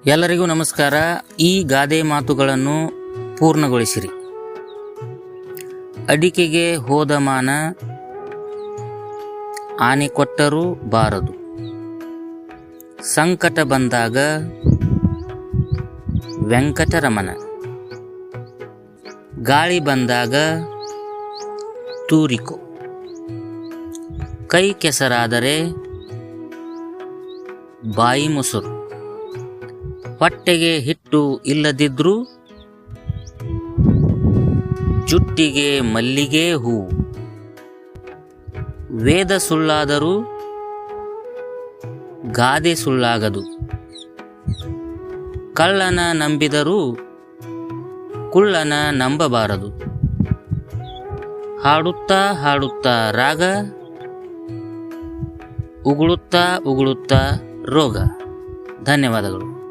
ಎಲ್ಲರಿಗೂ ನಮಸ್ಕಾರ. ಈ ಗಾದೆ ಮಾತುಗಳನ್ನು ಪೂರ್ಣಗೊಳಿಸಿರಿ. ಅಡಿಕೆಗೆ ಹೋದ ಮಾನ ಆನೆ ಕೊಟ್ಟರೂ ಬಾರದು. ಸಂಕಟ ಬಂದಾಗ ವೆಂಕಟರಮಣ, ಗಾಳಿ ಬಂದಾಗ ತೂರಿಕೋ, ಕೈ ಕೆಸರಾದರೆ ಬಾಯಿ ಮೊಸರು, ಹೊಟ್ಟೆಗೆ ಹಿಟ್ಟು ಇಲ್ಲದಿದ್ರೂ ಜುಟ್ಟಿಗೆ ಮಲ್ಲಿಗೆ ಹೂವು, ವೇದ ಸುಳ್ಳಾದರೂ ಗಾದೆ ಸುಳ್ಳಾಗದು, ಕಳ್ಳನ ನಂಬಿದರೂ ಕುಳ್ಳನ ನಂಬಬಾರದು. ಹಾಡುತ್ತಾ ಹಾಡುತ್ತಾ ರಾಗ, ಉಗುಳುತ್ತಾ ಉಗುಳುತ್ತಾ ರೋಗ. ಧನ್ಯವಾದಗಳು.